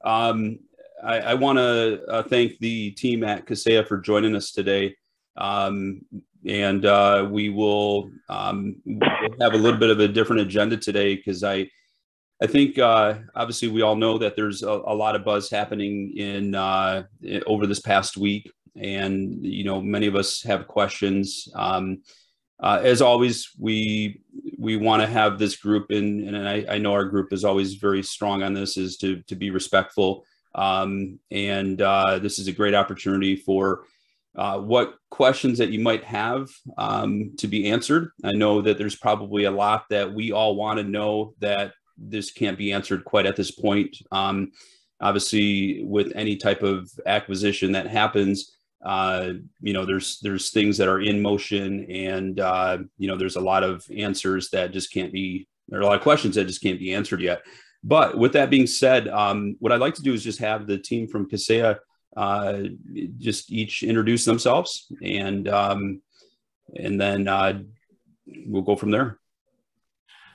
I want to thank the team at Kaseya for joining us today. Um, and we'll have a little bit of a different agenda today because I think obviously we all know that there's a lot of buzz happening over this past week, and many of us have questions. As always, we want to have this group and I know our group is always very strong on this, is to be respectful. And this is a great opportunity for what questions that you might have to be answered. I know that there's probably a lot that we all want to know that this can't be answered quite at this point. Obviously, with any type of acquisition that happens, there's things that are in motion, and there's a lot of answers that just can't be. There are a lot of questions that just can't be answered yet. But with that being said, what I'd like to do is just have the team from Kaseya just each introduce themselves, and then we'll go from there.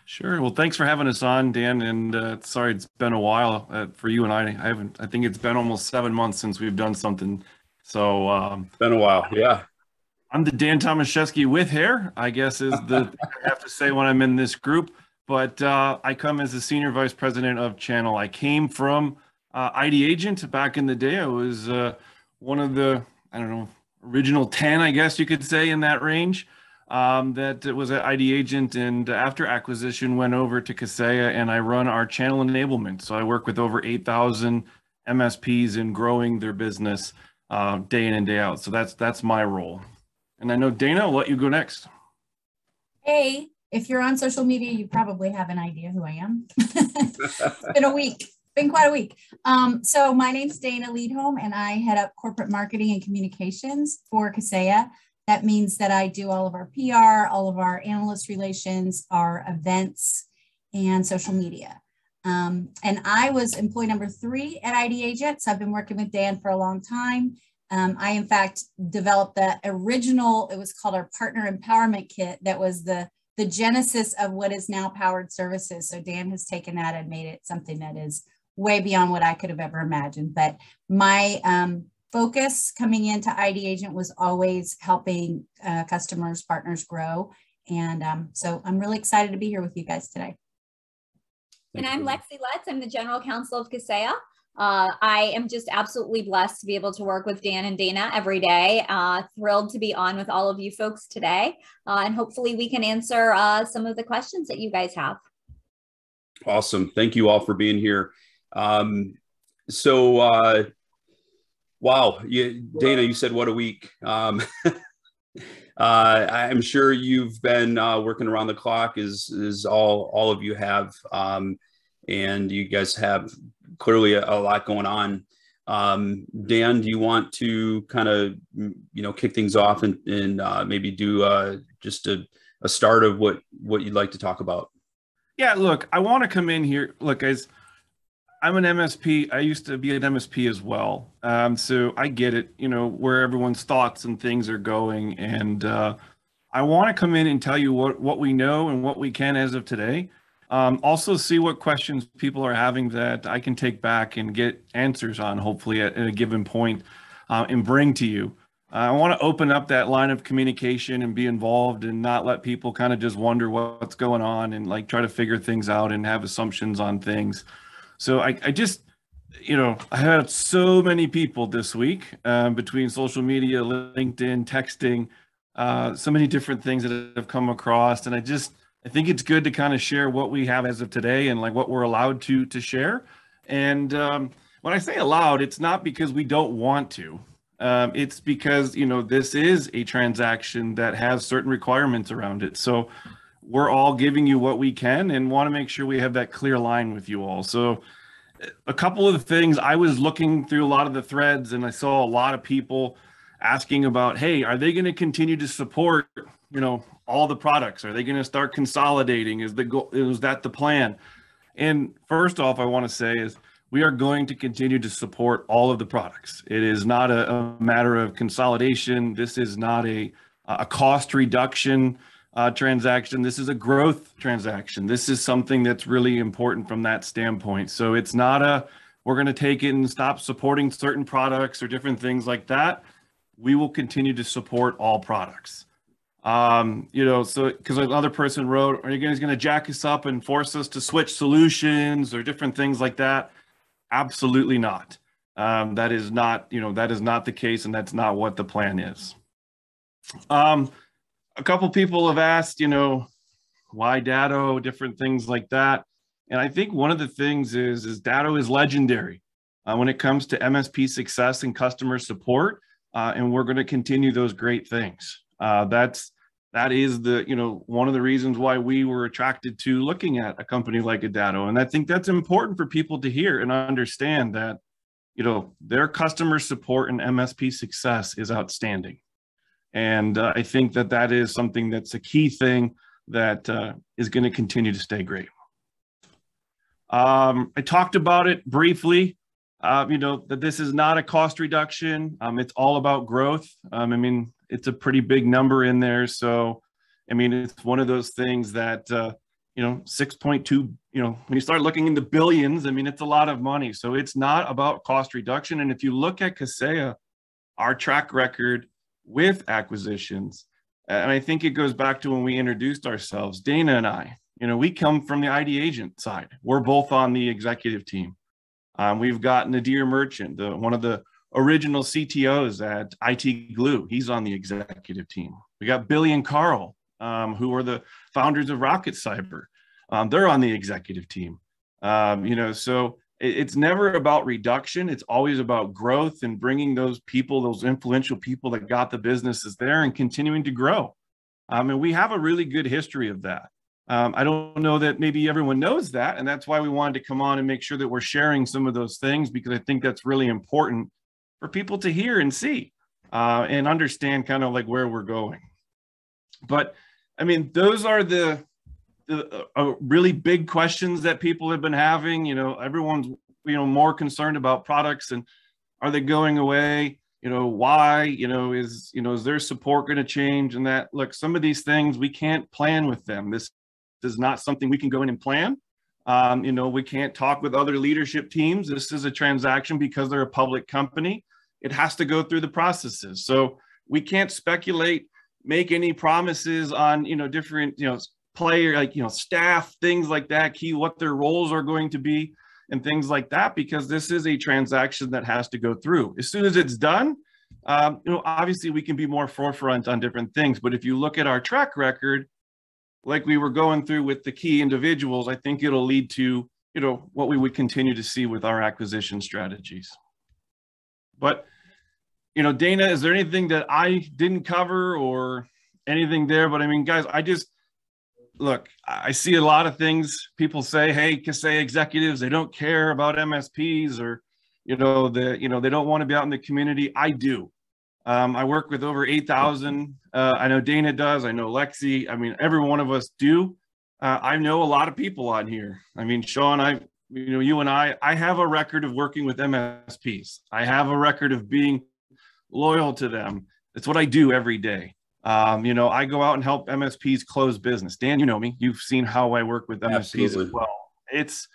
Sure. Well, thanks for having us on, Dan. And sorry, it's been a while for you and I think it's been almost 7 months since we've done something. So it's been a while. Yeah. I'm the Dan Tomaszewski with hair, I guess is the thing I have to say when I'm in this group. But I come as the Senior Vice President of Channel. I came from ID Agent back in the day. I was one of the, original 10, I guess you could say, in that range. That was at ID Agent, and after acquisition went over to Kaseya, and I run our channel enablement. So I work with over 8,000 MSPs in growing their business day in and day out. So that's my role. And I know, Dana, I'll let you go next. Hey, if you're on social media, you probably have an idea who I am. It's been a week. Been quite a week. So my name's Dana Leadholm, and I head up corporate marketing and communications for Kaseya. That means that I do all of our PR, all of our analyst relations, our events, and social media. And I was employee number 3 at ID Agent. So I've been working with Dan for a long time. I, in fact, developed the original, it was called our Partner Empowerment Kit. That was the genesis of what is now Powered Services. So Dan has taken that and made it something that is way beyond what I could have ever imagined. But my focus coming into ID Agent was always helping customers, partners grow. And so I'm really excited to be here with you guys today. And I'm Lexi Lutz. I'm the General Counsel of Kaseya. I am just absolutely blessed to be able to work with Dan and Dana every day. Thrilled to be on with all of you folks today. And hopefully we can answer some of the questions that you guys have. Awesome. Thank you all for being here. Wow, Dana, you said what a week. I'm sure you've been working around the clock, as all of you have, and you guys have clearly a lot going on. Dan, do you want to kind of kick things off and maybe do just a start of what you'd like to talk about? Yeah, look, I want to come in here. Look, guys, I'm an MSP. I used to be an MSP as well. So I get it, where everyone's thoughts and things are going. And I want to come in and tell you what we know and what we can as of today. Also see what questions people are having that I can take back and get answers on, hopefully at a given point, and bring to you. I want to open up that line of communication and be involved and not let people kind of just wonder what's going on and like try to figure things out and have assumptions on things. So I just, I had so many people this week between social media, LinkedIn, texting, so many different things that have come across. And I think it's good to kind of share what we have as of today and like what we're allowed to share. And when I say allowed, it's not because we don't want to. It's because, this is a transaction that has certain requirements around it. So we're all giving you what we can and want to make sure we have that clear line with you all. So a couple of the things, I was looking through a lot of the threads and I saw a lot of people asking about, hey, are they going to continue to support, all the products? Are they going to start consolidating? Is that the plan? And first off, I want to say is we are going to continue to support all of the products. It is not a matter of consolidation. This is not a cost reduction transaction. This is a growth transaction. This is something that's really important from that standpoint. So it's not a we're going to take it and stop supporting certain products or different things like that. We will continue to support all products. You know, so because another person wrote, are you guys going to jack us up and force us to switch solutions or different things like that? Absolutely not. That is not, you know, that is not the case, and that's not what the plan is. A couple people have asked, you know, why Datto, different things like that. And I think one of the things is Datto is legendary when it comes to MSP success and customer support, and we're going to continue those great things. That is the, you know, one of the reasons why we were attracted to looking at a company like a Datto. And I think that's important for people to hear and understand that, you know, their customer support and MSP success is outstanding. And I think that that is something that's a key thing that is going to continue to stay great. I talked about it briefly, you know, that this is not a cost reduction. It's all about growth. I mean, it's a pretty big number in there. So, I mean, it's one of those things that, you know, 6.2, you know, when you start looking into billions, I mean, it's a lot of money. So it's not about cost reduction. And if you look at Kaseya, our track record with acquisitions, and I think it goes back to when we introduced ourselves, Dana and I, you know, we come from the ID agent side. We're both on the executive team. We've got Nadir Merchant, one of the original CTOs at IT Glue. He's on the executive team. We got Billy and Carl, who are the founders of Rocket Cyber. They're on the executive team. You know, so it's never about reduction. It's always about growth and bringing those people, those influential people that got the businesses there and continuing to grow. And we have a really good history of that. I don't know that maybe everyone knows that, and that's why we wanted to come on and make sure that we're sharing some of those things, because I think that's really important for people to hear and see and understand kind of like where we're going. But I mean, those are the really big questions that people have been having. You know, everyone's, you know, more concerned about products and are they going away? You know, why? You know, is their support going to change? And that, look, some of these things we can't plan with them. This is not something we can go in and plan. You know, we can't talk with other leadership teams. This is a transaction because they're a public company. It has to go through the processes. So we can't speculate, make any promises on, you know, different, you know, player, like, you know, staff, things like that, what their roles are going to be and things like that, because this is a transaction that has to go through. As soon as it's done, you know, obviously we can be more forefront on different things. But if you look at our track record, like we were going through with the key individuals, I think it'll lead to, you know, what we would continue to see with our acquisition strategies. But, you know, Dana, is there anything that I didn't cover or anything there? But I mean, guys, look, I see a lot of things people say, hey, Kaseya executives, they don't care about MSPs, or, you know, they don't want to be out in the community. I do. I work with over 8,000. I know Dana does. I know Lexi. I mean, every one of us do. I know a lot of people on here. I mean, Sean, you know, you and I have a record of working with MSPs. I have a record of being loyal to them. It's what I do every day. You know, I go out and help MSPs close business. Dan, you know me. You've seen how I work with MSPs Absolutely. As well.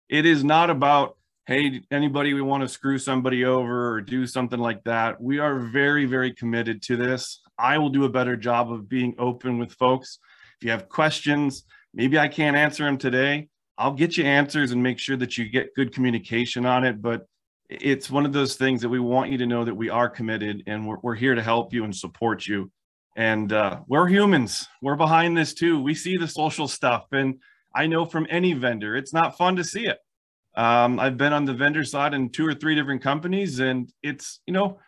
It is not about, hey, anybody, we want to screw somebody over or do something like that. We are very, very committed to this. I will do a better job of being open with folks. If you have questions, maybe I can't answer them today. I'll get you answers and make sure that you get good communication on it. But it's one of those things that we want you to know that we are committed, and we're here to help you and support you. And we're humans. We're behind this too. We see the social stuff. And I know from any vendor, it's not fun to see it. I've been on the vendor side in 2 or 3 different companies, and it's, you know,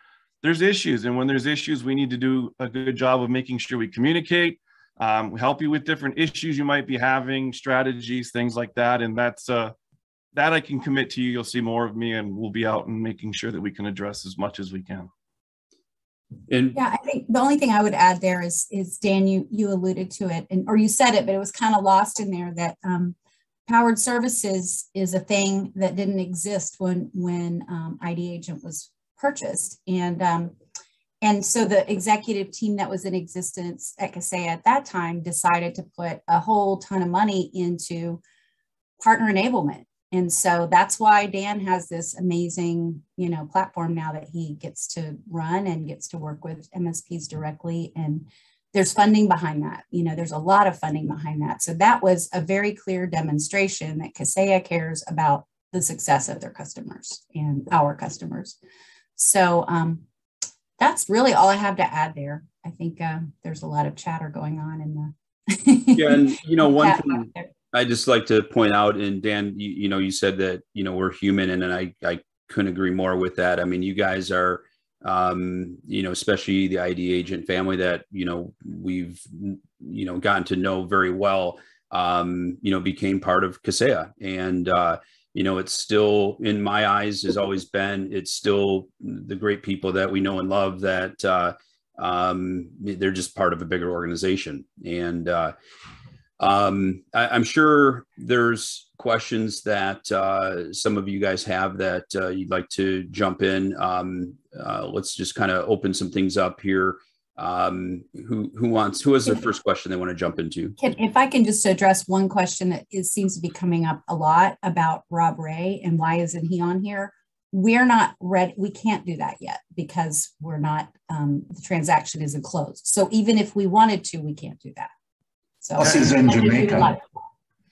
there's issues. And when there's issues, we need to do a good job of making sure we communicate, we help you with different issues you might be having, strategies, things like that. And that's, that I can commit to you. You'll see more of me, and we'll be out and making sure that we can address as much as we can. And yeah, I think the only thing I would add there is Dan, you alluded to it, or you said it, but it was kind of lost in there, that powered services is a thing that didn't exist when ID Agent was purchased. And so the executive team that was in existence at Kaseya at that time decided to put a whole ton of money into partner enablement And so that's why Dan has this amazing, platform now that he gets to run and gets to work with MSPs directly. And there's funding behind that. There's a lot of funding behind that. So that was a very clear demonstration that Kaseya cares about the success of their customers and our customers. So that's really all I have to add there. I think there's a lot of chatter going on in the yeah, and one thing I just like to point out, and Dan, you said that we're human, and I couldn't agree more with that. I mean, you guys are, especially the ID agent family that we've gotten to know very well. Became part of Kaseya, and it's still, in my eyes, has always been. It's still the great people that we know and love. That they're just part of a bigger organization, and I'm sure there's questions that some of you guys have that you'd like to jump in. Let's just kind of open some things up here. Who has their first question they want to jump into? If I can just address one question that seems to be coming up a lot about Rob Ray and why isn't he on here? We're not ready. We can't do that yet because we're not, the transaction isn't closed. So even if we wanted to, we can't do that. So plus he's in Jamaica.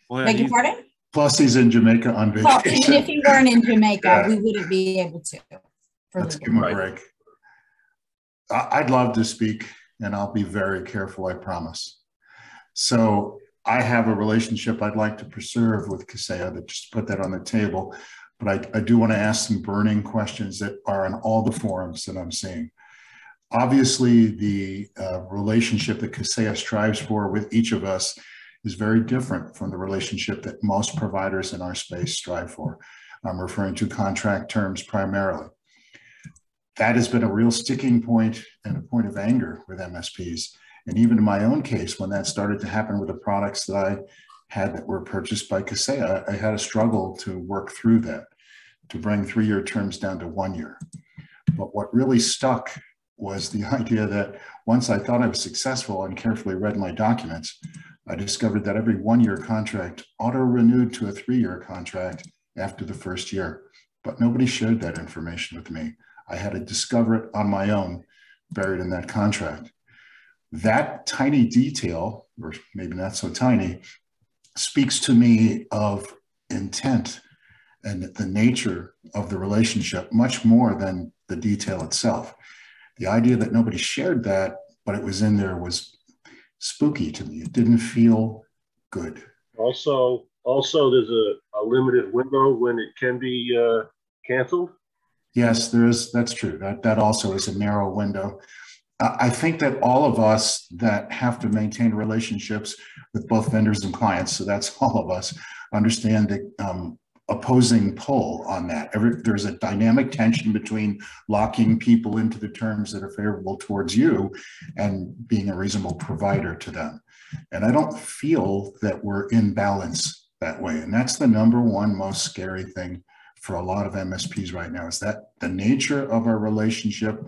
Beg your pardon? Plus he's in Jamaica on vacation. Well, even if he weren't in Jamaica, we wouldn't be able to. Let's give him a break. I'd love to speak, and I'll be very careful, I promise. So I have a relationship I'd like to preserve with Kaseya, that just put that on the table. But I do want to ask some burning questions that are in all the forums that I'm seeing. Obviously, the relationship that Kaseya strives for with each of us is very different from the relationship that most providers in our space strive for. I'm referring to contract terms primarily. That has been a real sticking point and a point of anger with MSPs. And even in my own case, when that started to happen with the products that I had that were purchased by Kaseya, I had a struggle to work through that, to bring 3-year terms down to 1 year. But what really stuck was the idea that once I thought I was successful and carefully read my documents, I discovered that every 1-year contract auto-renewed to a 3-year contract after the first year. But nobody shared that information with me. I had to discover it on my own, buried in that contract. That tiny detail, or maybe not so tiny, speaks to me of intent and the nature of the relationship much more than the detail itself. The idea that nobody shared that, but it was in there, was spooky to me. It didn't feel good. Also, there's a limited window when it can be canceled. Yes, there is. That's true. That also is a narrow window. I think that all of us that have to maintain relationships with both vendors and clients, so that's all of us, understand the opposing pull on that. There's a dynamic tension between locking people into the terms that are favorable towards you and being a reasonable provider to them. And I don't feel that we're in balance that way. And that's the number one most scary thing for a lot of MSPs right now, is that the nature of our relationship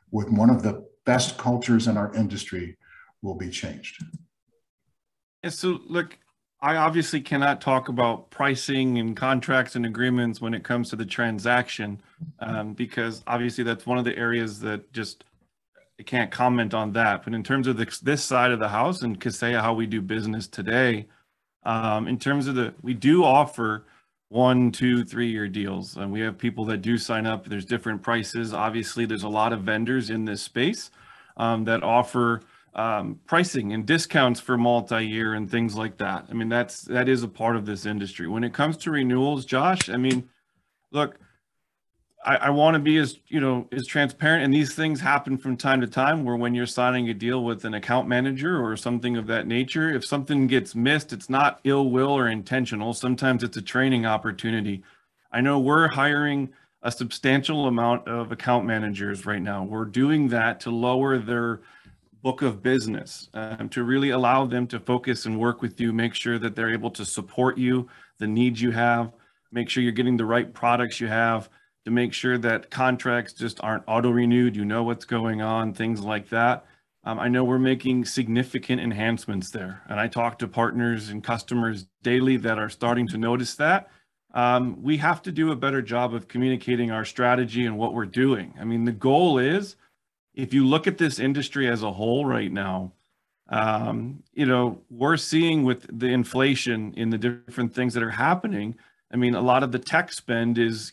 with one of the best cultures in our industry will be changed. Yeah, so look, I obviously cannot talk about pricing and contracts and agreements when it comes to the transaction, because obviously that's one of the areas that just I can't comment on that. But in terms of this side of the house and Kaseya, how we do business today, in terms of we do offer 1, 2, 3-year deals, and we have people that do sign up. There's different prices. Obviously, there's a lot of vendors in this space that offer pricing and discounts for multi-year and things like that. I mean, that is a part of this industry. When it comes to renewals, Josh, I mean, look, I want to be as transparent, and these things happen from time to time, where when you're signing a deal with an account manager or something of that nature, if something gets missed, it's not ill will or intentional. Sometimes it's a training opportunity. I know we're hiring a substantial amount of account managers right now. We're doing that to lower their book of business, to really allow them to focus and work with you, make sure that they're able to support you, the needs you have, make sure you're getting the right products you have, to make sure that contracts just aren't auto-renewed, you know what's going on, things like that. I know we're making significant enhancements there, and I talk to partners and customers daily that are starting to notice that. we have to do a better job of communicating our strategy and what we're doing. I mean, the goal is, if you look at this industry as a whole right now, we're seeing with the inflation in the different things that are happening. I mean, a lot of the tech spend is,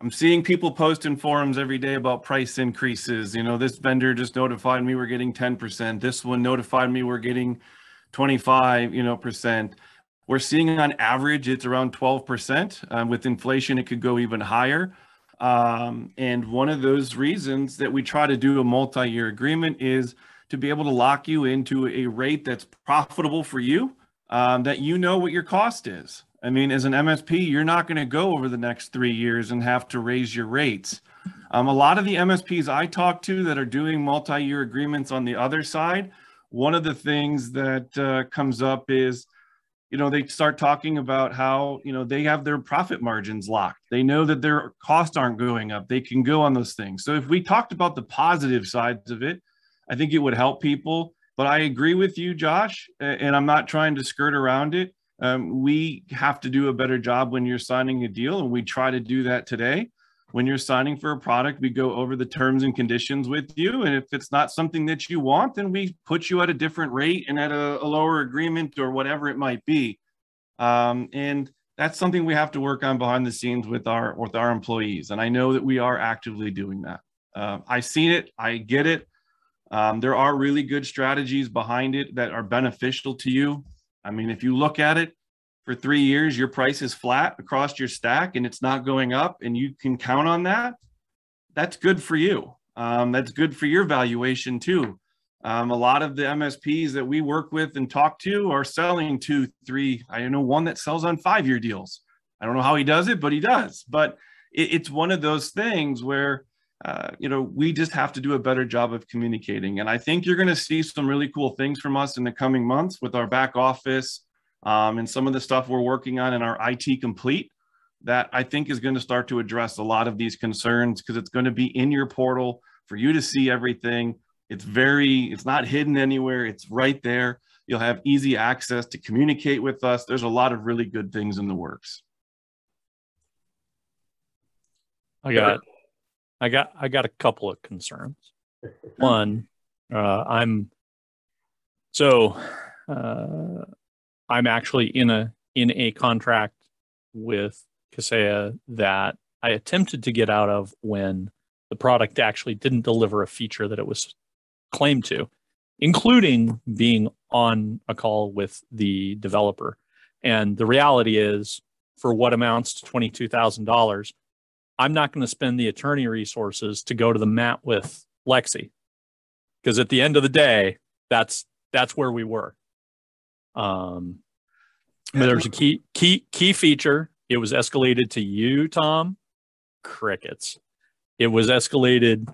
I'm seeing people post in forums every day about price increases. This vendor just notified me we're getting 10%. This one notified me we're getting 25%. We're seeing on average, it's around 12%. With inflation, it could go even higher. And one of those reasons that we try to do a multi-year agreement is to be able to lock you into a rate that's profitable for you, that you know what your cost is. I mean, as an MSP, you're not going to go over the next 3 years and have to raise your rates. A lot of the MSPs I talk to that are doing multi-year agreements on the other side, one of the things that comes up is, they start talking about how, they have their profit margins locked. They know that their costs aren't going up. They can go on those things. So if we talked about the positive sides of it, I think it would help people. But I agree with you, Josh, and I'm not trying to skirt around it. We have to do a better job when you're signing a deal, and we try to do that today. When you're signing for a product, we go over the terms and conditions with you. And if it's not something that you want, then we put you at a different rate and at a lower agreement or whatever it might be. And that's something we have to work on behind the scenes with our employees. And I know that we are actively doing that. I've seen it. I get it. There are really good strategies behind it that are beneficial to you. I mean, if you look at it, for 3 years, your price is flat across your stack and it's not going up, and you can count on that. That's good for you. That's good for your valuation too. A lot of the MSPs that we work with and talk to are selling 2, 3. I know one that sells on 5-year deals. I don't know how he does it, but he does. But it's one of those things where, we just have to do a better job of communicating. And I think you're going to see some really cool things from us in the coming months with our back office, and some of the stuff we're working on in our IT Complete that I think is going to start to address a lot of these concerns, because it's going to be in your portal for you to see everything. It's not hidden anywhere. It's right there. You'll have easy access to communicate with us. There's a lot of really good things in the works. I got a couple of concerns. One, I'm actually in a contract with Kaseya that I attempted to get out of when the product actually didn't deliver a feature that it was claimed to, including being on a call with the developer. And the reality is, for what amounts to $22,000, I'm not going to spend the attorney resources to go to the mat with Lexi, because at the end of the day, that's where we were. There's a key feature. It was escalated to you, Tom. Crickets. It was escalated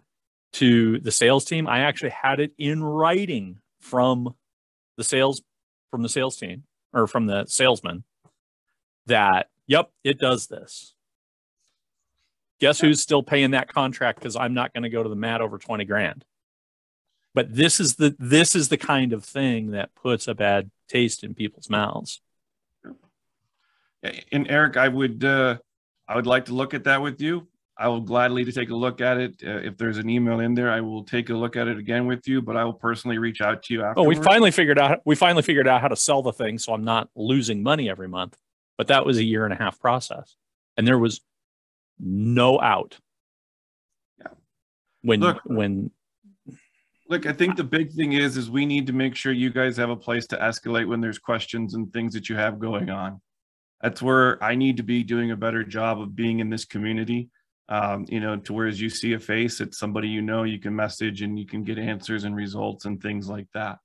to the sales team. I actually had it in writing from the sales team, or from the salesman, that, yep, it does this. Guess who's still paying that contract? Because I'm not going to go to the mat over 20 grand. But this is the kind of thing that puts a bad taste in people's mouths. And Eric, I would like to look at that with you. I will gladly to take a look at it. If there's an email in there, I will take a look at it again with you, but I will personally reach out to you afterwards. Oh, we finally figured out how to sell the thing, so I'm not losing money every month. But that was a 1.5 year process, and there was no out. Yeah. Look, I think the big thing is we need to make sure you guys have a place to escalate when there's questions and things that you have going on. That's where I need to be doing a better job of being in this community. To where, as you see a face, it's somebody you can message and you can get answers and results and things like that.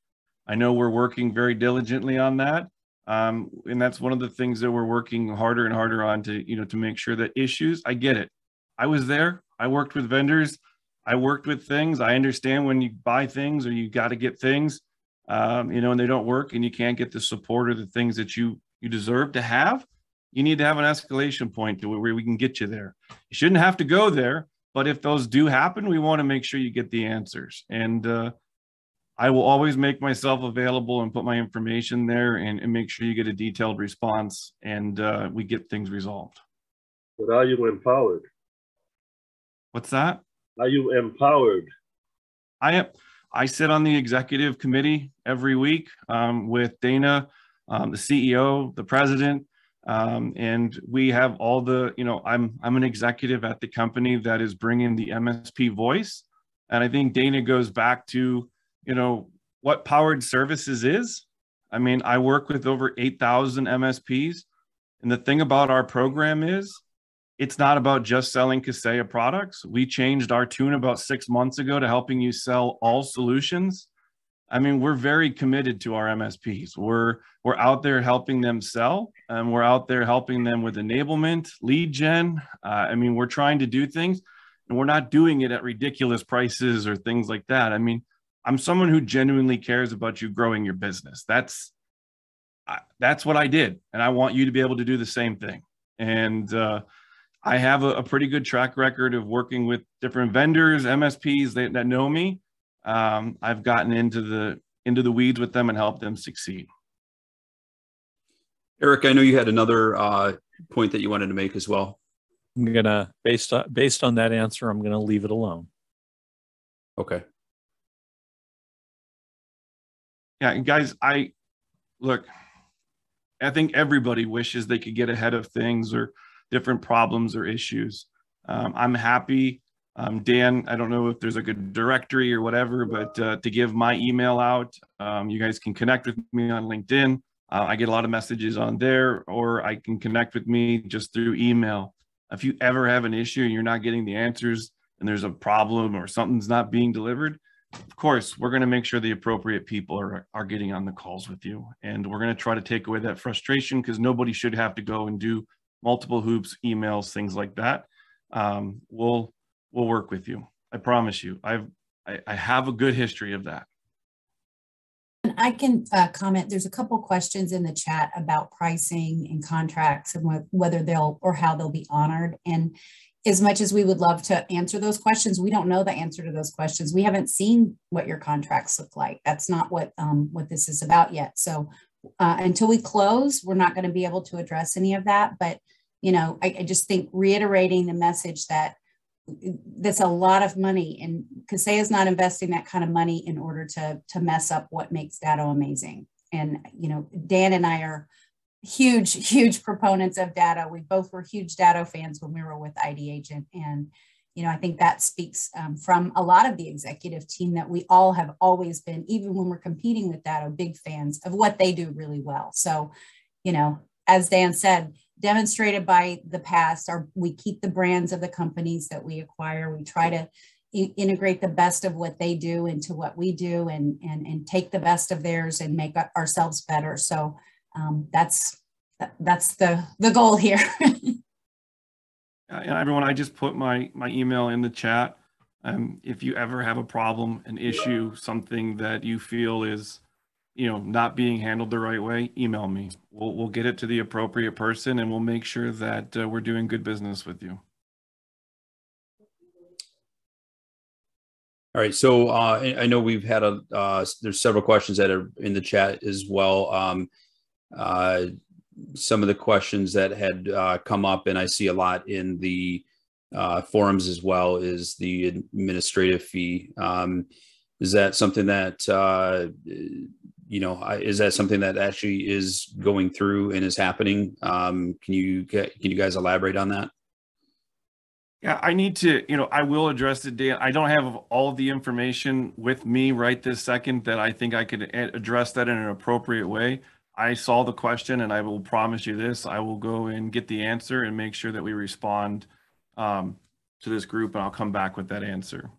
I know we're working very diligently on that. And that's one of the things that we're working harder and harder on to make sure that issues, I get it. I was there. I worked with vendors. I worked with things. I understand when you buy things or you got to get things, and they don't work and you can't get the support or the things that you deserve to have. You need to have an escalation point to where we can get you there. You shouldn't have to go there, but if those do happen, we want to make sure you get the answers. And I will always make myself available and put my information there and make sure you get a detailed response and we get things resolved. But are you empowered? What's that? Are you empowered? I am. I sit on the executive committee every week with Dana, the CEO, the president, and we have all the, I'm an executive at the company that is bringing the MSP voice. And I think Dana goes back to, what powered services is. I mean, I work with over 8,000 MSPs. And the thing about our program is, it's not about just selling Kaseya products. We changed our tune about 6 months ago to helping you sell all solutions. I mean, we're very committed to our MSPs. We're out there helping them sell, and we're out there helping them with enablement, lead gen. I mean, we're trying to do things, and we're not doing it at ridiculous prices or things like that. I mean, I'm someone who genuinely cares about you growing your business. That's what I did, and I want you to be able to do the same thing. And I have a pretty good track record of working with different vendors, MSPs that know me. I've gotten into the weeds with them and helped them succeed. Eric, I know you had another point that you wanted to make as well. I'm gonna, based on that answer, I'm gonna leave it alone. Okay. Yeah, guys, I think everybody wishes they could get ahead of things or different problems or issues. I'm happy. Dan, I don't know if there's a good directory or whatever, but to give my email out, you guys can connect with me on LinkedIn. I get a lot of messages on there, or I can connect with me just through email. If you ever have an issue and you're not getting the answers and there's a problem or something's not being delivered, of course, we're going to make sure the appropriate people are getting on the calls with you. And we're going to try to take away that frustration, because nobody should have to go and do multiple hoops, emails, things like that. We'll work with you. I promise you. I have a good history of that. And I can comment. There's a couple questions in the chat about pricing and contracts and whether they'll or how they'll be honored. And as much as we would love to answer those questions, we don't know the answer to those questions. We haven't seen what your contracts look like. That's not what this is about yet. So until we close, we're not going to be able to address any of that. But, I just think reiterating the message that that's a lot of money, and Kaseya is not investing that kind of money in order to mess up what makes Datto amazing. And, Dan and I are huge proponents of Datto. We both were huge Datto fans when we were with ID Agent. And, I think that speaks from a lot of the executive team that we all have always been, even when we're competing with Datto, big fans of what they do really well. So, as Dan said, demonstrated by the past, we keep the brands of the companies that we acquire. We try to integrate the best of what they do into what we do and take the best of theirs and make ourselves better. So that's the goal here. And everyone, I just put my email in the chat. If you ever have a problem, an issue, something that you feel is, not being handled the right way, email me. We'll get it to the appropriate person, and we'll make sure that we're doing good business with you. All right. So I know we've had there's several questions that are in the chat as well. Some of the questions that had come up, and I see a lot in the forums as well, is the administrative fee. Is that something that, is that something that actually is going through and is happening? Can you guys elaborate on that? Yeah, I need to, I will address it, Dan. I don't have all of the information with me right this second that I think I could address that in an appropriate way. I saw the question, and I will promise you this: I will go and get the answer and make sure that we respond to this group, and I'll come back with that answer.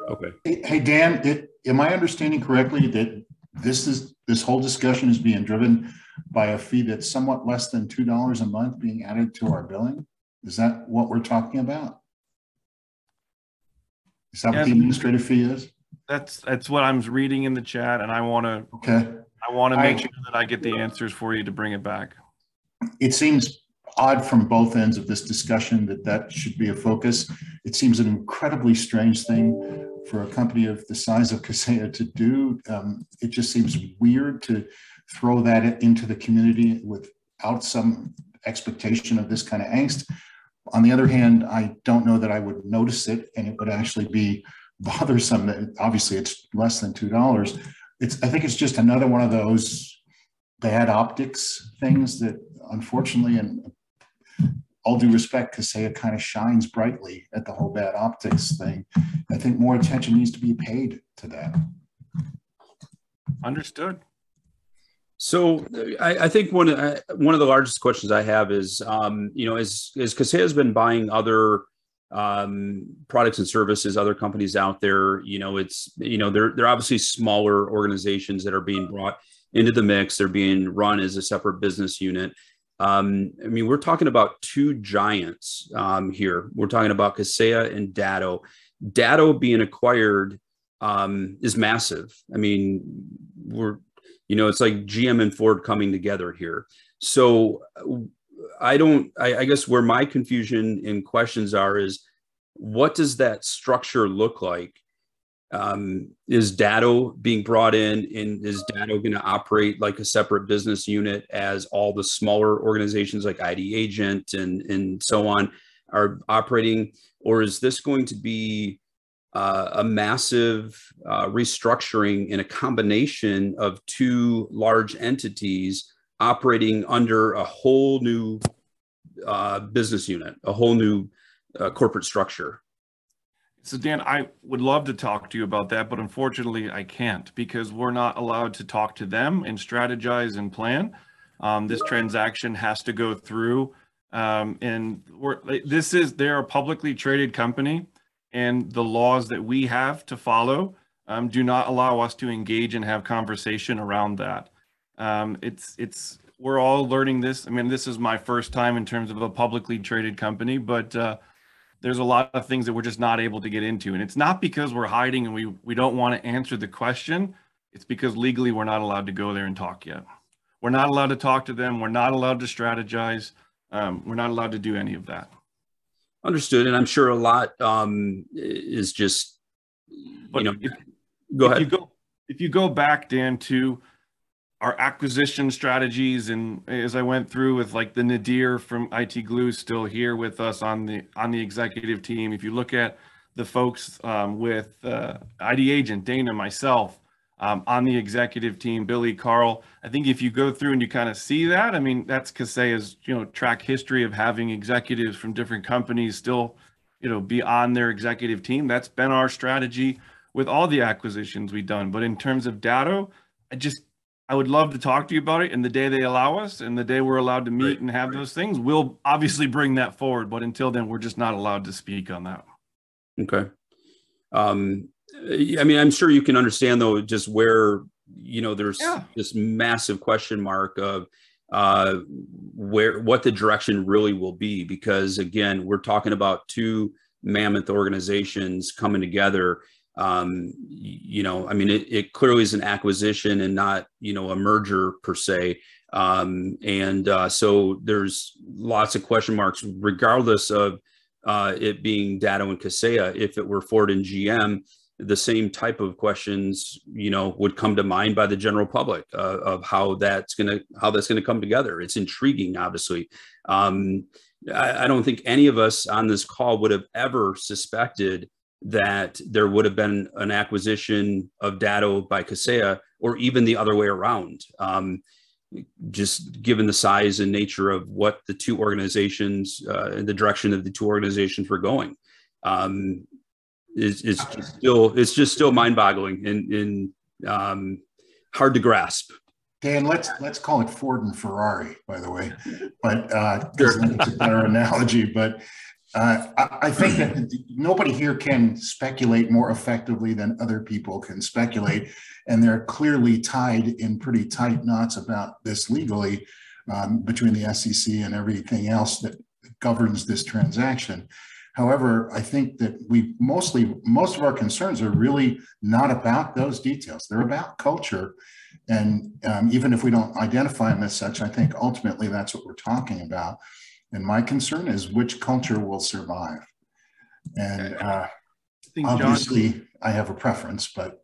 Okay. Hey, Dan, am I understanding correctly that this whole discussion is being driven by a fee that's somewhat less than $2 a month being added to our billing? Is that what we're talking about? Is that what the administrative fee is? That's what I'm reading in the chat, and I want to. Okay. I want to make sure that I get the answers for you to bring it back. It seems odd from both ends of this discussion that should be a focus. It seems an incredibly strange thing for a company of the size of Kaseya to do. It just seems weird to throw that into the community without some expectation of this kind of angst. On the other hand, I don't know that I would notice it, and it would actually be bothersome. That obviously it's less than $2. I think it's just another one of those bad optics things that, unfortunately, and all due respect, Kaseya kind of shines brightly at the whole bad optics thing. I think more attention needs to be paid to that. Understood. So I think one of the largest questions I have is, as Kaseya has been buying other products and services, other companies out there, they're obviously smaller organizations that are being brought into the mix. They're being run as a separate business unit. We're talking about two giants here. We're talking about Kaseya and Datto. Datto being acquired is massive. It's like GM and Ford coming together here. So I guess where my confusion and questions are is, what does that structure look like? Is Datto being brought in, and is Datto going to operate like a separate business unit as all the smaller organizations like ID Agent and so on are operating? Or is this going to be a massive restructuring in a combination of two large entities operating under a whole new business unit, a whole new corporate structure? So Dan, I would love to talk to you about that, but unfortunately I can't, because we're not allowed to talk to them and strategize and plan. This transaction has to go through, and they're a publicly traded company, and the laws that we have to follow do not allow us to engage and have conversation around that. We're all learning this. This is my first time in terms of a publicly traded company, but there's a lot of things that we're just not able to get into. And it's not because we're hiding and we don't want to answer the question. It's because legally we're not allowed to go there and talk yet. We're not allowed to talk to them. We're not allowed to strategize. We're not allowed to do any of that. Understood. And I'm sure a lot is just, go ahead. If you go back, Dan, to our acquisition strategies, and as I went through with like the Nadir from IT Glue still here with us on the executive team. If you look at the folks with ID Agent, Dana, myself, on the executive team, Billy, Carl, I think if you go through and you kind of see that, that's Kaseya's, track history of having executives from different companies still, be on their executive team. That's been our strategy with all the acquisitions we've done. But in terms of Datto, I would love to talk to you about it. And the day they allow us, and the day we're allowed to meet and have those things, we'll obviously bring that forward. But until then, we're just not allowed to speak on that. Okay. I'm sure you can understand, though, just where, there's this massive question mark of what the direction really will be. Because, again, we're talking about two mammoth organizations coming together. It clearly is an acquisition and not, a merger per se. So there's lots of question marks, regardless of it being Datto and Kaseya. If it were Ford and GM, the same type of questions, would come to mind by the general public of how that's going to come together. It's intriguing, obviously. I don't think any of us on this call would have ever suspected that there would have been an acquisition of Datto by Kaseya, or even the other way around. Just given the size and nature of what the two organizations, and the direction of the two organizations were going, it's just still mind-boggling and hard to grasp. Dan, let's call it Ford and Ferrari, by the way, but it's a better analogy. But I think that nobody here can speculate more effectively than other people can speculate, and they're clearly tied in pretty tight knots about this legally between the SEC and everything else that governs this transaction. However, I think that most of our concerns are really not about those details. They're about culture. And even if we don't identify them as such, I think ultimately that's what we're talking about. And my concern is which culture will survive. And obviously, I have a preference, but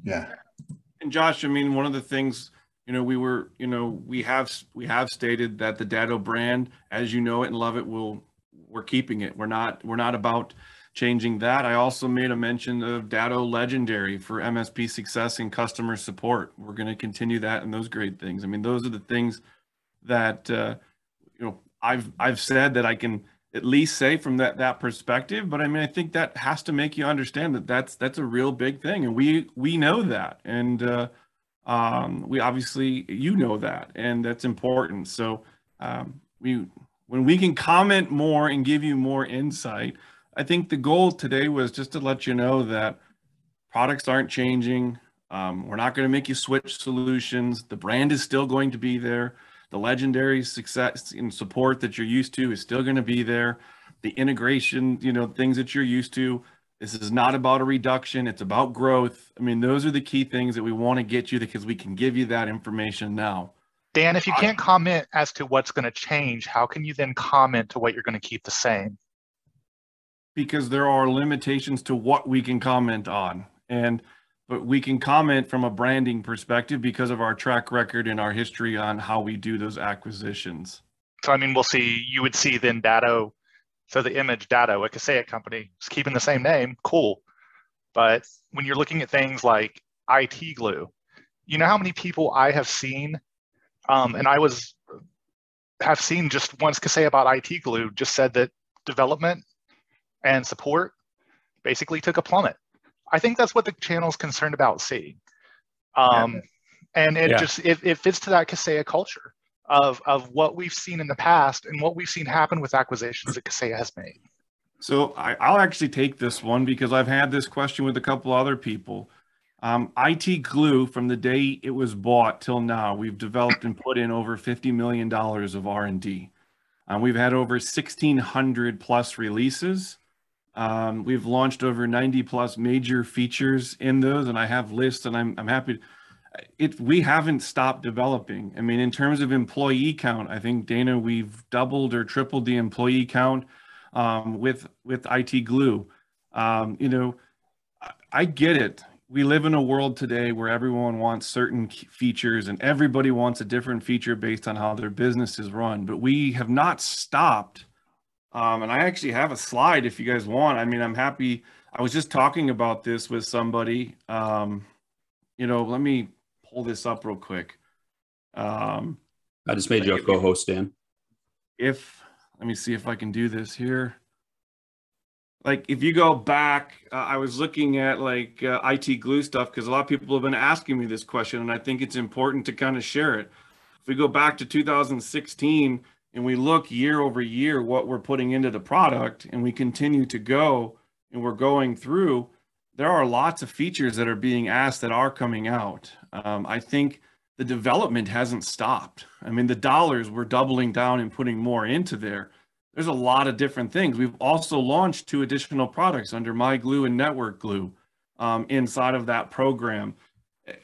yeah. And Josh, I mean, one of the things, we have stated that the Datto brand, as you know it and love it, we're keeping it. We're not about changing that. I also made a mention of Datto Legendary for MSP success and customer support. We're going to continue that and those great things. I mean, those are the things that I've said that I can at least say from that perspective. But I mean, I think that has to make you understand that that's a real big thing, and we know that, and we obviously that, and that's important. So when we can comment more and give you more insight, I think the goal today was just to let you know that products aren't changing. We're not going to make you switch solutions. The brand is still going to be there. The legendary success and support that you're used to is still going to be there. The integration, things that you're used to. This is not about a reduction. It's about growth. I mean, those are the key things that we want to get you, because we can give you that information now. Dan, if you can't comment as to what's going to change, how can you then comment to what you're going to keep the same? Because there are limitations to what we can comment on. But we can comment from a branding perspective because of our track record and our history on how we do those acquisitions. So, I mean, you would see then Datto, so the image Datto, a Kaseya company, is keeping the same name, cool. But when you're looking at things like IT glue, you know how many people I have seen, and have seen just once Kaseya about IT glue just said that development and support basically took a plummet. I think that's what the channel is concerned about seeing. And it fits to that Kaseya culture of what we've seen in the past and what we've seen happen with acquisitions that Kaseya has made. So I'll actually take this one because I've had this question with a couple other people. IT glue, from the day it was bought till now, we've developed and put in over $50 million of R&D. We've had over 1,600 plus releases. We've launched over 90 plus major features in those, and I have lists, and I'm happy. We haven't stopped developing. I mean, in terms of employee count, I think, Dana, we've doubled or tripled the employee count with IT glue. I get it. We live in a world today where everyone wants certain features, and everybody wants a different feature based on how their business is run, but we have not stopped. And I actually have a slide if you guys want. I mean, I'm happy. I was just talking about this with somebody. Let me pull this up real quick. I just made you a co-host, Dan. Let me see if I can do this here. Like, if you go back, I was looking at IT glue stuff because a lot of people have been asking me this question, and I think it's important to kind of share it. If we go back to 2016 and we look year over year what we're putting into the product, and we continue to go and we're going through, there are lots of features that are being asked that are coming out. I think the development hasn't stopped. I mean, the dollars, we're doubling down and putting more into there. There's a lot of different things. We've also launched 2 additional products under My Glue and Network Glue inside of that program.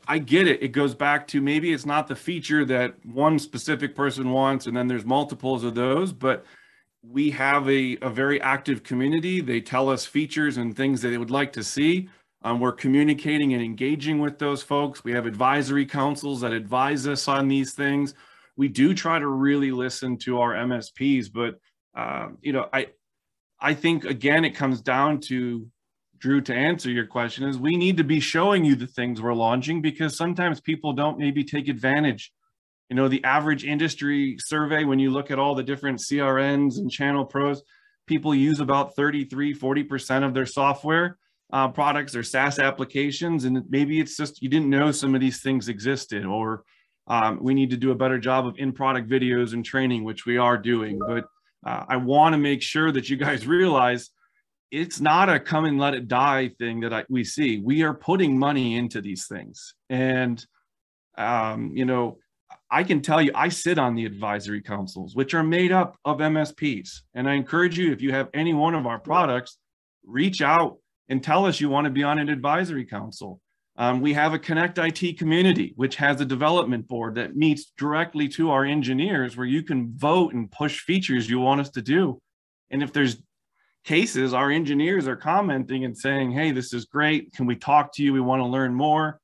I get it. It goes back to maybe it's not the feature that one specific person wants, and then there's multiples of those, but we have a very active community. They tell us features and things that they would like to see. We're communicating and engaging with those folks. We have advisory councils that advise us on these things. We do try to really listen to our MSPs, but I think, again, it comes down to, Drew, to answer your question, is we need to be showing you the things we're launching, because sometimes people don't maybe take advantage. The average industry survey, when you look at all the different CRNs and channel pros, people use about 33-40% of their software products or SaaS applications. And maybe it's just you didn't know some of these things existed, or we need to do a better job of in-product videos and training, which we are doing. But I want to make sure that you guys realize it's not a come and let it die thing that we see. We are putting money into these things. And, I can tell you, I sit on the advisory councils, which are made up of MSPs. And I encourage you, if you have any one of our products, reach out and tell us you want to be on an advisory council. We have a Connect IT community, which has a development board that meets directly to our engineers, where you can vote and push features you want us to do. And if there's cases, our engineers are commenting and saying, hey, this is great. Can we talk to you? We want to learn more.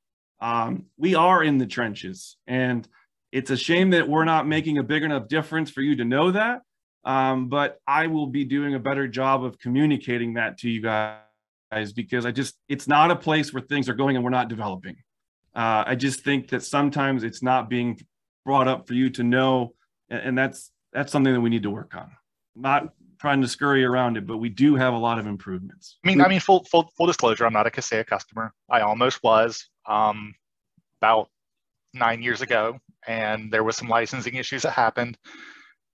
We are in the trenches, and it's a shame that we're not making a big enough difference for you to know that. But I will be doing a better job of communicating that to you guys, because it's not a place where things are going and we're not developing. I just think that sometimes it's not being brought up for you to know, and that's something that we need to work on. Not trying to scurry around it, but we do have a lot of improvements. I mean, full disclosure, I'm not a Kaseya customer. I almost was about 9 years ago, and there was some licensing issues that happened.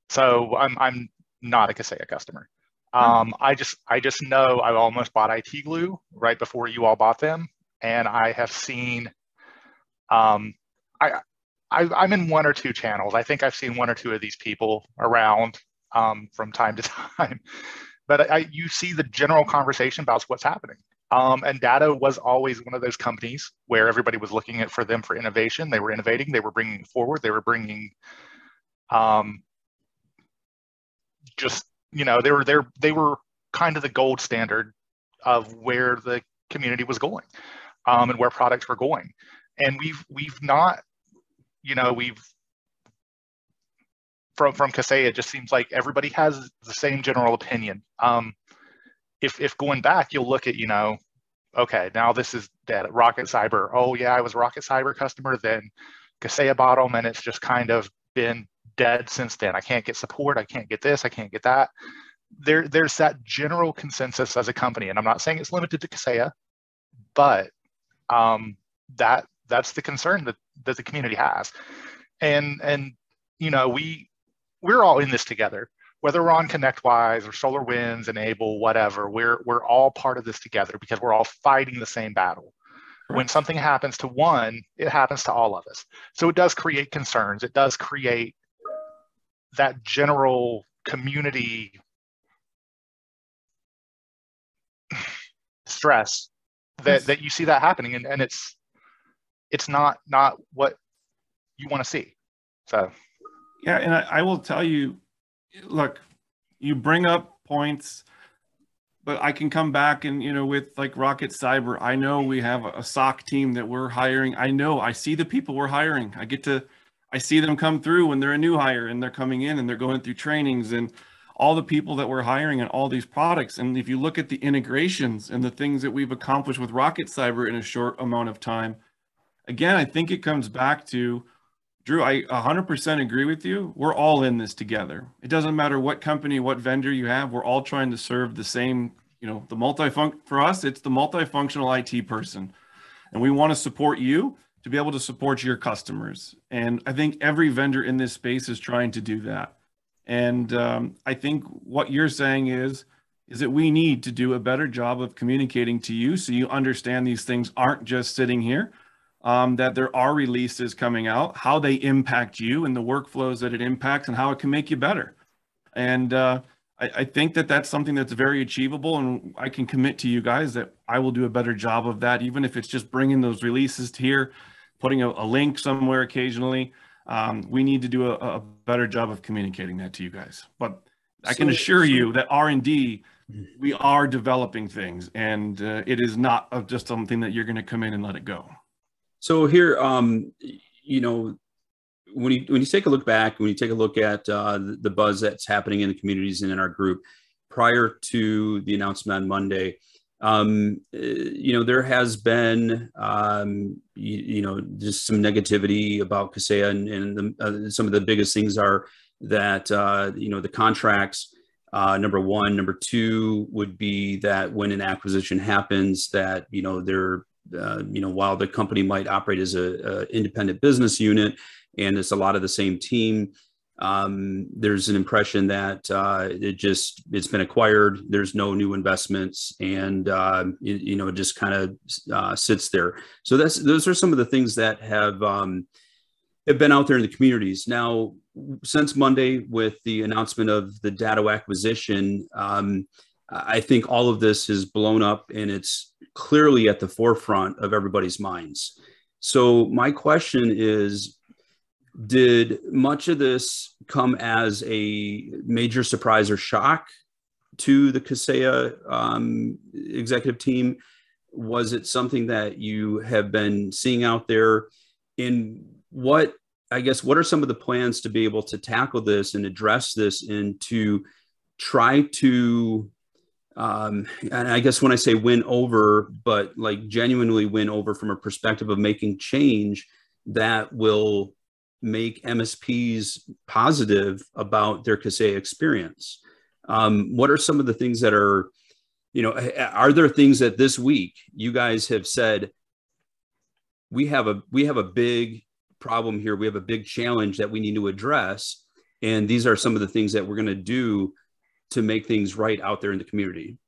So I'm not a Kaseya customer. I just know I almost bought IT Glue right before you all bought them, and I have seen. I'm in one or two channels. I think I've seen one or two of these people around from time to time, but you see the general conversation about what's happening. And Datto was always one of those companies where everybody was looking at for innovation. They were innovating. They were bringing it forward. They were bringing, they were kind of the gold standard of where the community was going, and where products were going. And we've not, from Kaseya, it just seems like everybody has the same general opinion. If going back, you'll look at, okay, now this is dead. Rocket Cyber. Oh yeah, I was a Rocket Cyber customer. Then Kaseya bought them, and it's just kind of been dead since then. I can't get support. I can't get this. I can't get that. There's that general consensus as a company, and I'm not saying it's limited to Kaseya, but that's the concern that the community has, and we're all in this together, whether we're on ConnectWise or SolarWinds, Enable, whatever. We're all part of this together because we're all fighting the same battle. Right. When something happens to one, it happens to all of us. So it does create concerns. It does create that general community stress that you see that happening, and it's not what you want to see. So yeah, and I will tell you, look, you bring up points, but I can come back and, with like Rocket Cyber, I know we have a SOC team that we're hiring. I see the people we're hiring. I see them come through when they're a new hire and they're coming in and they're going through trainings, and all the people that we're hiring and all these products. And if you look at the integrations and the things that we've accomplished with Rocket Cyber in a short amount of time, again, I think it comes back to, Drew, I 100% agree with you. We're all in this together. It doesn't matter what company, what vendor you have. We're all trying to serve the same, for us, it's the multifunctional IT person. And we want to support you to be able to support your customers. And I think every vendor in this space is trying to do that. And I think what you're saying is that we need to do a better job of communicating to you so you understand these things aren't just sitting here. That there are releases coming out, how they impact you and the workflows that it impacts and how it can make you better. And I think that that's something that's very achievable, and I can commit to you guys that I will do a better job of that, even if it's just bringing those releases to here, putting a link somewhere occasionally. We need to do a better job of communicating that to you guys. But I can assure you that R&D, we are developing things, and it is not just something that you're going to come in and let it go. So here, when you take a look back, when you take a look at the buzz that's happening in the communities and in our group prior to the announcement on Monday, there has been, just some negativity about Kaseya, and some of the biggest things are that, the contracts, number one. Number two would be that when an acquisition happens, that, while the company might operate as a independent business unit and it's a lot of the same team, there's an impression that it's been acquired. There's no new investments, and it just kind of sits there. So those are some of the things that have been out there in the communities. Now, since Monday with the announcement of the Datto acquisition, I think all of this has blown up, and it's clearly at the forefront of everybody's minds. So my question is, did much of this come as a major surprise or shock to the Kaseya executive team? Was it something that you have been seeing out there? In what, I guess, what are some of the plans to be able to tackle this and address this and to try to, and I guess when I say win over, but like genuinely win over from a perspective of making change that will make MSPs positive about their Kaseya experience? What are some of the things that are, are there things that this week you guys have said, we have a big problem here, we have a big challenge that we need to address, and these are some of the things that we're going to do to make things right out there in the community?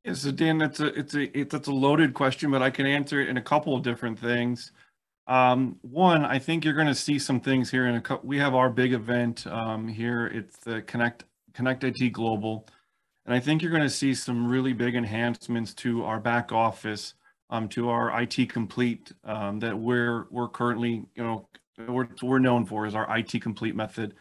Yeah, so Dan, that's a loaded question, but I can answer it in a couple of different things. One, I think you're going to see some things here we have our big event here. It's the Connect IT Global. And I think you're going to see some really big enhancements to our back office, to our IT Complete that we're currently, we're known for is our IT Complete method.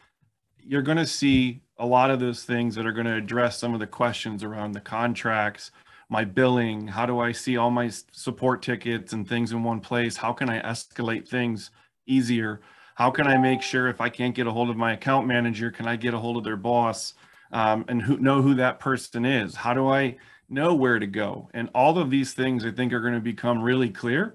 You're going to see a lot of those things that are going to address some of the questions around the contracts, my billing, how do I see all my support tickets and things in one place? How can I escalate things easier? How can I make sure if I can't get a hold of my account manager, can I get a hold of their boss and know who that person is? How do I know where to go? And all of these things I think are going to become really clear.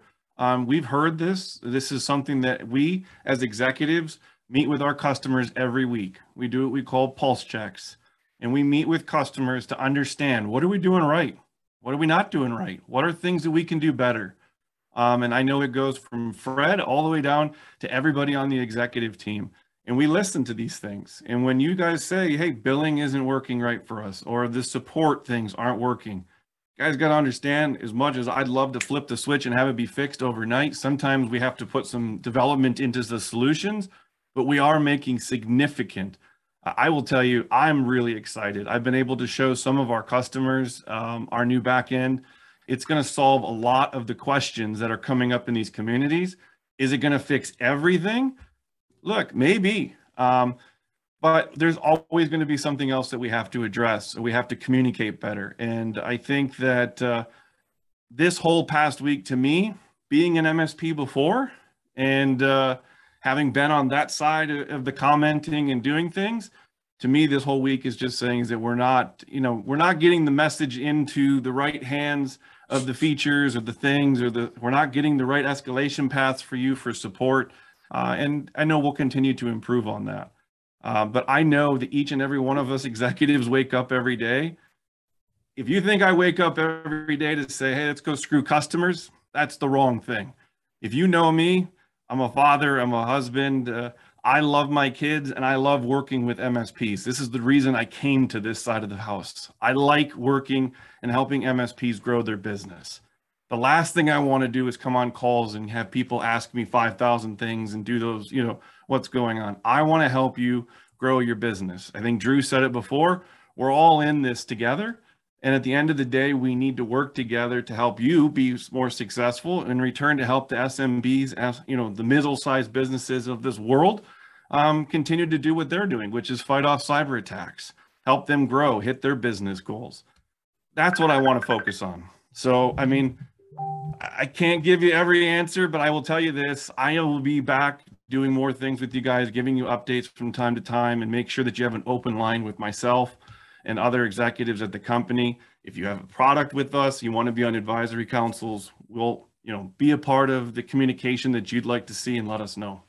We've heard this. This is something that we as executives meet with our customers every week. We do what we call pulse checks, and we meet with customers to understand, what are we doing right? What are we not doing right? What are things that we can do better? And I know it goes from Fred all the way down to everybody on the executive team. And we listen to these things. And when you guys say, hey, billing isn't working right for us, or the support things aren't working, you guys got to understand, as much as I'd love to flip the switch and have it be fixed overnight, sometimes we have to put some development into the solutions, but we are making significant. I will tell you, I'm really excited. I've been able to show some of our customers our new back end. It's going to solve a lot of the questions that are coming up in these communities. Is it going to fix everything? Look, maybe, but there's always going to be something else that we have to address. We have to communicate better. And I think that this whole past week, to me, being an MSP before and having been on that side of the commenting and doing things, to me, this whole week is just saying is that we're not getting the message into the right hands of the features or the things, or we're not getting the right escalation paths for you for support. And I know we'll continue to improve on that. But I know that each and every one of us executives wake up every day. If you think I wake up every day to say, hey, let's go screw customers, that's the wrong thing. If you know me, I'm a father, I'm a husband, I love my kids, and I love working with MSPs. This is the reason I came to this side of the house. I like working and helping MSPs grow their business. The last thing I want to do is come on calls and have people ask me 5,000 things and do those, what's going on. I want to help you grow your business. I think Drew said it before, we're all in this together. And at the end of the day, we need to work together to help you be more successful, in return to help the SMBs, the middle-sized businesses of this world continue to do what they're doing, which is fight off cyber attacks, help them grow, hit their business goals. That's what I want to focus on. So, I mean, I can't give you every answer, but I will tell you this. I will be back doing more things with you guys, giving you updates from time to time, and make sure that you have an open line with myself and other executives at the company. If you have a product with us, you want to be on advisory councils, we'll be a part of the communication that you'd like to see, and let us know.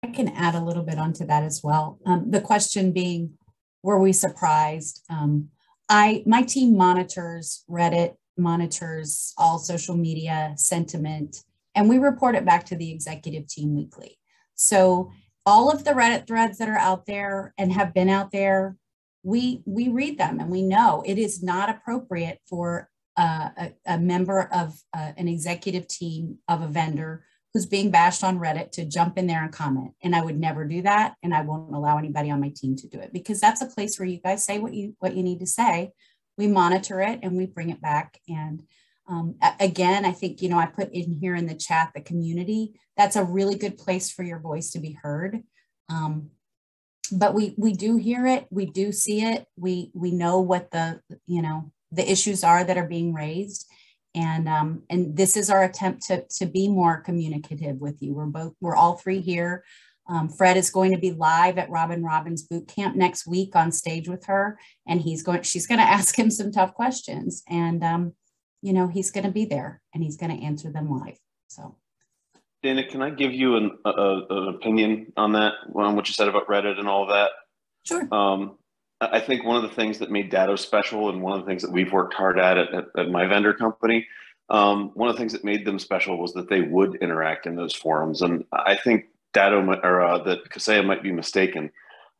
I can add a little bit onto that as well. The question being, were we surprised? My team monitors Reddit, monitors all social media sentiment, and we report it back to the executive team weekly. So all of the Reddit threads that are out there and have been out there, we read them, and we know it is not appropriate for a member of an executive team of a vendor who's being bashed on Reddit to jump in there and comment. And I would never do that. And I won't allow anybody on my team to do it, because that's a place where you guys say what you need to say. We monitor it and we bring it back. And again, I think, I put in here in the chat, the community, that's a really good place for your voice to be heard. but we do hear it, we do see it, we know what the issues are that are being raised, and this is our attempt to be more communicative with you. We're all three here. Fred is going to be live at Robin Robbins boot camp next week on stage with her, and she's going to ask him some tough questions, and he's going to be there and he's going to answer them live. So, Dana, can I give you an opinion on that, on what you said about Reddit and all of that? Sure. I think one of the things that made Datto special, and one of the things that we've worked hard at my vendor company, one of the things that made them special was that they would interact in those forums. And I think Datto that Kaseya might be mistaken.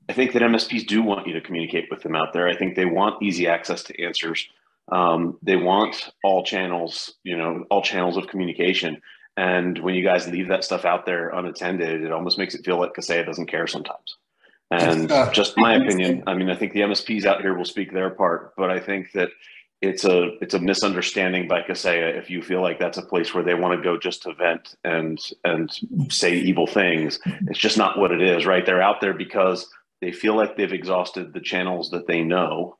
I think that MSPs do want you to communicate with them out there. I think they want easy access to answers. They want all channels of communication. And when you guys leave that stuff out there unattended, it almost makes it feel like Kaseya doesn't care sometimes. And just my opinion, I mean, I think the MSPs out here will speak their part, but I think that it's a misunderstanding by Kaseya if you feel like that's a place where they want to go just to vent and say evil things. It's just not what it is, right? They're out there because they feel like they've exhausted the channels that they know,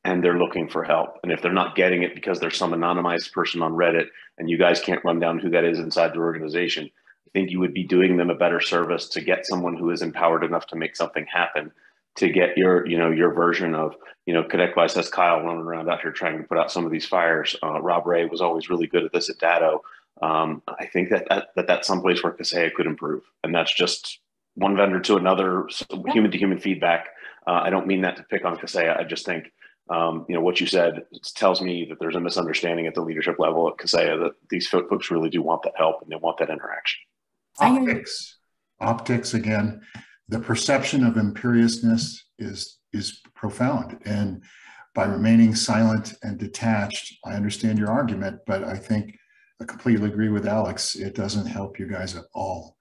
and they're looking for help. And if they're not getting it because there's some anonymized person on Reddit and you guys can't run down who that is inside your organization, I think you would be doing them a better service to get someone who is empowered enough to make something happen, to get your version of, Connect by says Kyle running around out here trying to put out some of these fires. Rob Ray was always really good at this at Datto. I think that's someplace where Kaseya could improve. And that's just one vendor to another, human to human feedback. I don't mean that to pick on Kaseya. I just think, what you said tells me that there's a misunderstanding at the leadership level at Kaseya that these folks really do want that help and they want that interaction. Optics again. The perception of imperiousness is profound. And by remaining silent and detached, I understand your argument, but I think I completely agree with Alex. It doesn't help you guys at all.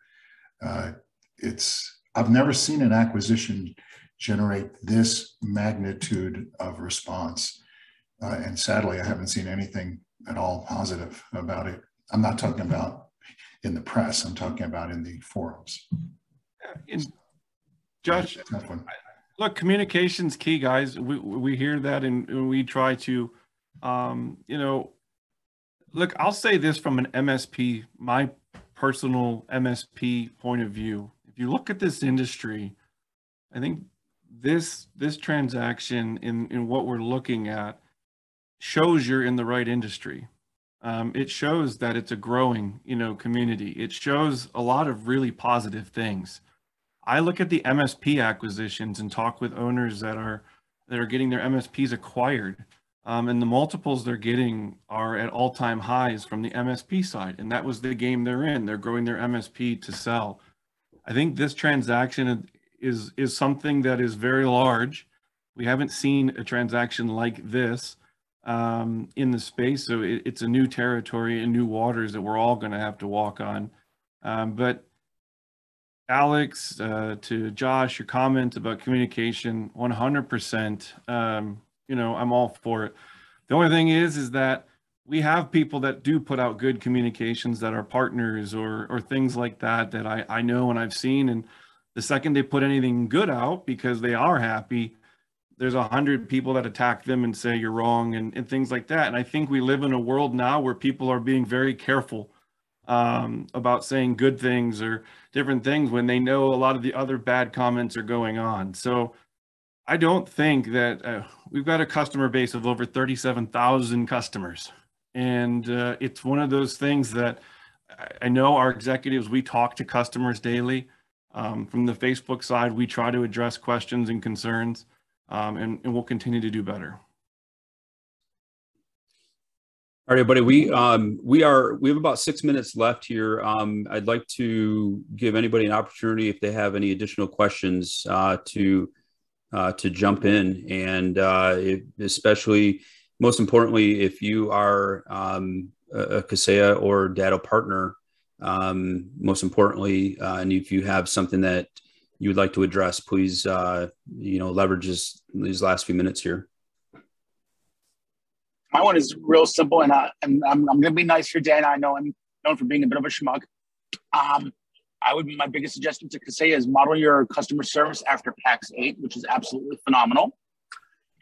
I've never seen an acquisition generate this magnitude of response. And sadly, I haven't seen anything at all positive about it. I'm not talking about in the press, I'm talking about in the forums. Josh, look, communication's key, guys. We hear that, and we try to, look, I'll say this from an MSP, my personal MSP point of view. If you look at this industry, I think this transaction in what we're looking at shows you're in the right industry. It shows that it's a growing, community. It shows a lot of really positive things. I look at the MSP acquisitions and talk with owners that are getting their MSPs acquired, and the multiples they're getting are at all-time highs from the MSP side, and that was the game they're in. They're growing their MSP to sell. I think this transaction is something that is very large. We haven't seen a transaction like this in the space, so it's a new territory and new waters that we're all going to have to walk on. But Alex, to Josh, your comment about communication, 100%, I'm all for it. The only thing is that we have people that do put out good communications that are partners or things like that I know and I've seen. And the second they put anything good out because they are happy, there's 100 people that attack them and say you're wrong and things like that. And I think we live in a world now where people are being very careful about saying good things or different things when they know a lot of the other bad comments are going on. So I don't think that we've got a customer base of over 37,000 customers. And it's one of those things that I know our executives, we talk to customers daily. From the Facebook side, we try to address questions and concerns, and we'll continue to do better. All right, everybody. We have about 6 minutes left here. I'd like to give anybody an opportunity if they have any additional questions to jump in, and especially, most importantly, if you are a Kaseya or Datto partner, most importantly, and if you have something that you would like to address, please, leverage these last few minutes here. My one is real simple, and I'm going to be nice for Dan. I know I'm known for being a bit of a schmuck. my biggest suggestion to Kaseya is model your customer service after PAX 8, which is absolutely phenomenal.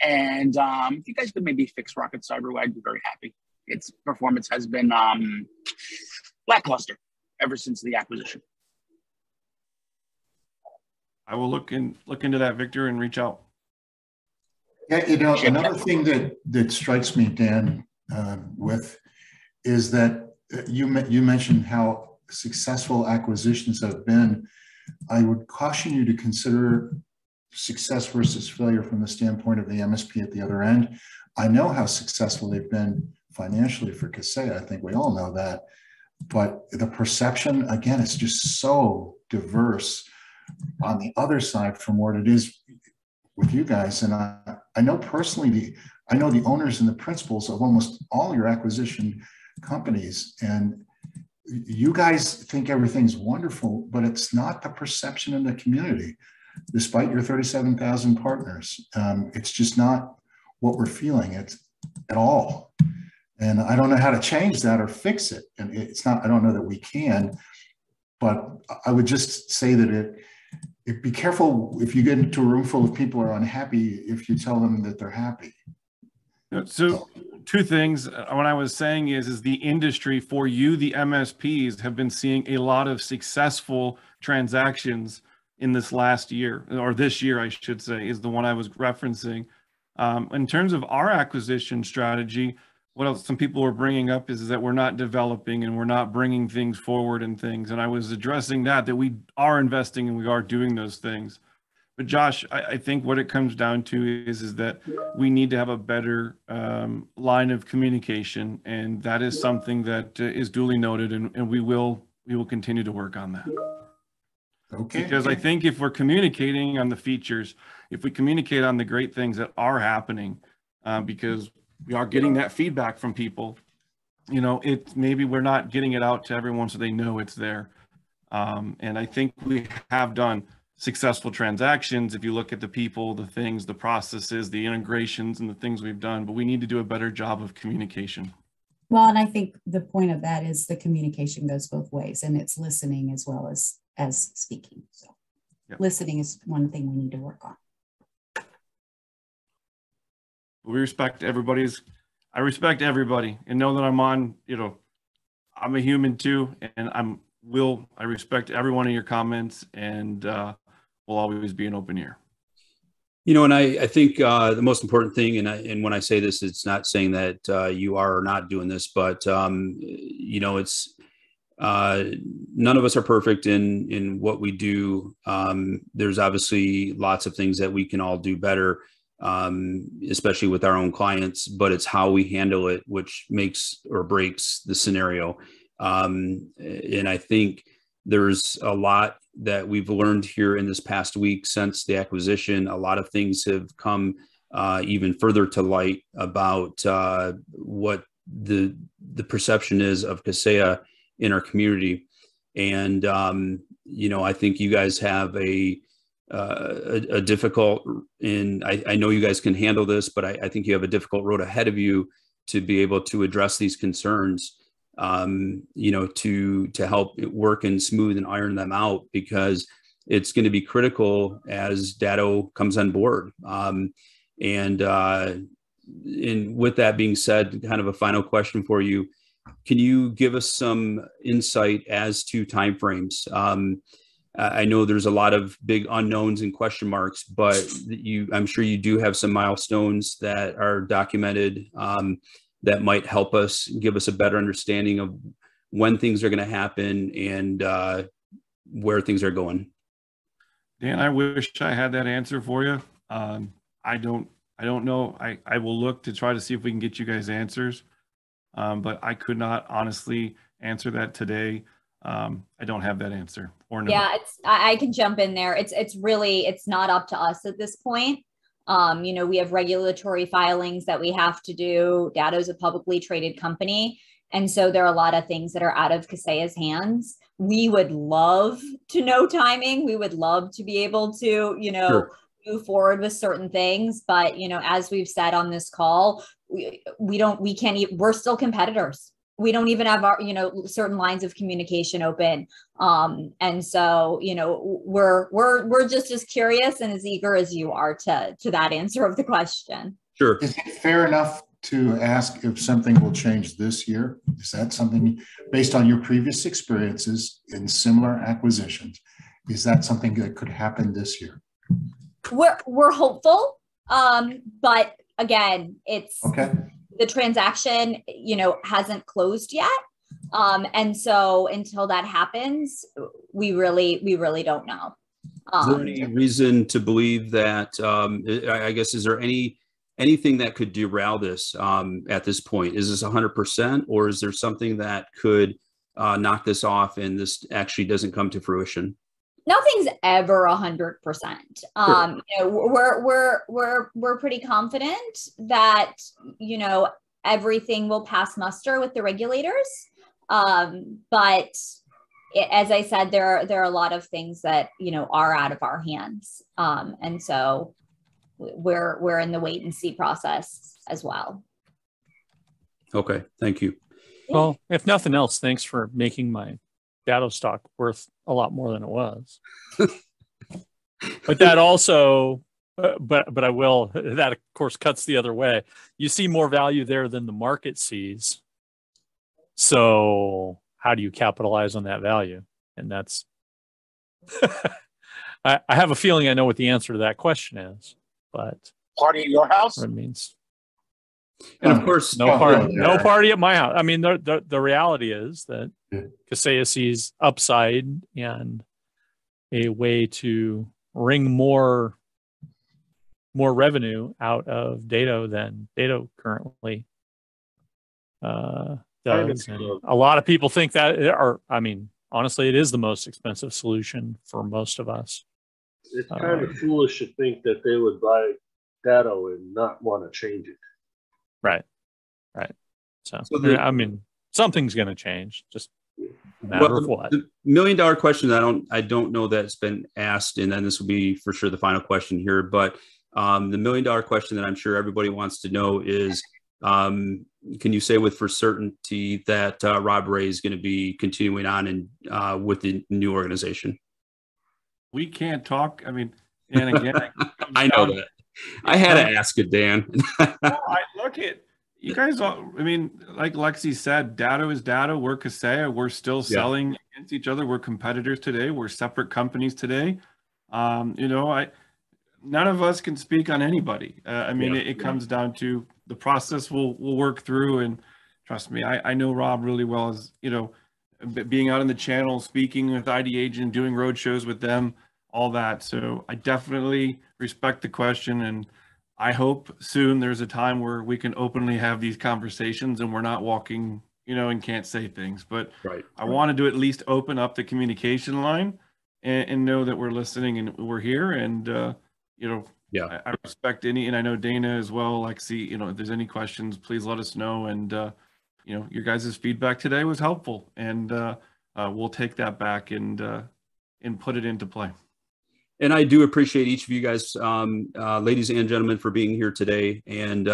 And if you guys could maybe fix Rocket Cyber, I'd be very happy. Its performance has been lackluster ever since the acquisition. I will look into that, Victor, and reach out. Yeah, another thing that strikes me, Dan, is that you mentioned how successful acquisitions have been. I would caution you to consider success versus failure from the standpoint of the MSP at the other end. I know how successful they've been financially for Kaseya. I think we all know that. But the perception, again, it's just so diverse on the other side from what it is with you guys. And I know personally, I know the owners and the principals of almost all your acquisition companies. And you guys think everything's wonderful, but it's not the perception in the community, despite your 37,000 partners. It's just not what we're feeling at all. And I don't know how to change that or fix it. And it's not, I don't know that we can, but I would just say that be careful if you get into a room full of people who are unhappy, if you tell them that they're happy. So two things what I was saying is the industry for you, the MSPs have been seeing a lot of successful transactions in this last year, or this year, I should say, is the one I was referencing. In terms of our acquisition strategy, what else some people were bringing up is that we're not developing and we're not bringing things forward and things. And I was addressing that we are investing and we are doing those things. But Josh, I think what it comes down to is that we need to have a better line of communication. And that is something that is duly noted, and we will continue to work on that. Okay. Because I think if we're communicating on the features, if we communicate on the great things that are happening, because we are getting that feedback from people, maybe we're not getting it out to everyone so they know it's there. And I think we have done successful transactions. If you look at the people, the things, the processes, the integrations, and the things we've done, but we need to do a better job of communication. Well, and I think the point of that is the communication goes both ways, and it's listening as well as speaking. So yep. Listening is one thing we need to work on. We respect I respect everybody, and know that I'm on, I'm a human too, and I respect every one of your comments, and will always be an open ear. And I think the most important thing, and when I say this, it's not saying that you are or not doing this, but it's none of us are perfect in what we do. There's obviously lots of things that we can all do better, especially with our own clients, but it's how we handle it which makes or breaks the scenario. And I think there's a lot that we've learned here in this past week since the acquisition. A lot of things have come even further to light about what the perception is of Kaseya in our community. And, I think you guys have a difficult, and I know you guys can handle this, but I think you have a difficult road ahead of you to be able to address these concerns, to help it work and smooth and iron them out, because it's going to be critical as Datto comes on board. And with that being said, kind of a final question for you. Can you give us some insight as to timeframes? I know there's a lot of big unknowns and question marks, but I'm sure you do have some milestones that are documented that might help us, give us a better understanding of when things are going to happen and where things are going. Dan, I wish I had that answer for you. I don't know. I will look to try to see if we can get you guys answers, but I could not honestly answer that today. I don't have that answer. Or no. Yeah, I can jump in there. It's not up to us at this point. We have regulatory filings that we have to do. Datto is a publicly traded company. And so there are a lot of things that are out of Kaseya's hands. We would love to know timing. We would love to be able to, Sure. move forward with certain things. But, as we've said on this call, we're still competitors. we don't even have our, certain lines of communication open. And so, we're just as curious and as eager as you are to that answer of the question. Sure. Is it fair enough to ask if something will change this year? Is that something, based on your previous experiences in similar acquisitions, is that something that could happen this year? We're hopeful, but again, it's okay. The transaction, hasn't closed yet, and so until that happens, we really don't know. Is there any reason to believe that? I guess, is there anything that could derail this at this point? Is this 100%, or is there something that could knock this off and this actually doesn't come to fruition? Nothing's ever 100%. We're pretty confident that everything will pass muster with the regulators. But as I said, there are a lot of things that are out of our hands, and so we're in the wait and see process as well. Okay, thank you. Well, if nothing else, thanks for making my Datto stock worth a lot more than it was. But that also, but I will, that of course cuts the other way. You see more value there than the market sees. So how do you capitalize on that value? And that's, I have a feeling I know what the answer to that question is, but party at your house? What it means. And of course, no party at my house. I mean, the reality is that Kaseya sees upside and a way to wring more revenue out of Datto than Datto currently does. And a lot of people think that, honestly, it is the most expensive solution for most of us. It's kind of foolish to think that they would buy Datto and not want to change it. Right. So something's going to change. Just a matter of what. The $1 million question, I don't know that it's been asked, and then this will be for sure the final question here. But the $1 million question that I'm sure everybody wants to know is, can you say for certainty that Rob Ray is going to be continuing on and with the new organization? We can't talk. And again, I know that. I had to ask it, Dan. I look at you guys. Like Lexi said, Datto is Datto. We're Kaseya. We're still selling against each other. We're competitors today. We're separate companies today. None of us can speak on anybody. It comes down to the process we'll work through. And trust me, I know Rob really well, as being out on the channel, speaking with ID Agent, doing road shows with them, all that. So I definitely respect the question, and I hope soon there's a time where we can openly have these conversations and we're not walking, and can't say things. But I wanted to at least open up the communication line and know that we're listening and we're here. And I respect and I know Dana as well. Lexi, if there's any questions, please let us know. And your guys' feedback today was helpful, and we'll take that back and put it into play. And I do appreciate each of you guys, ladies and gentlemen, for being here today and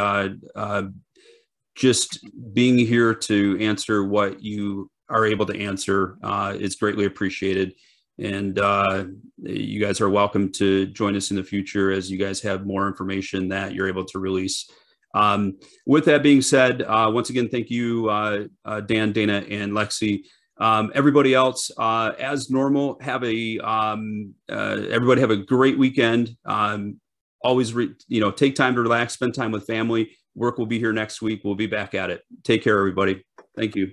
just being here to answer what you are able to answer. It's greatly appreciated. And you guys are welcome to join us in the future as you guys have more information that you're able to release. With that being said, once again, thank you, Dan, Dana, and Lexi. Everybody else, as normal, everybody have a great weekend. Always, take time to relax, spend time with family. Work will be here next week. We'll be back at it. Take care, everybody. Thank you.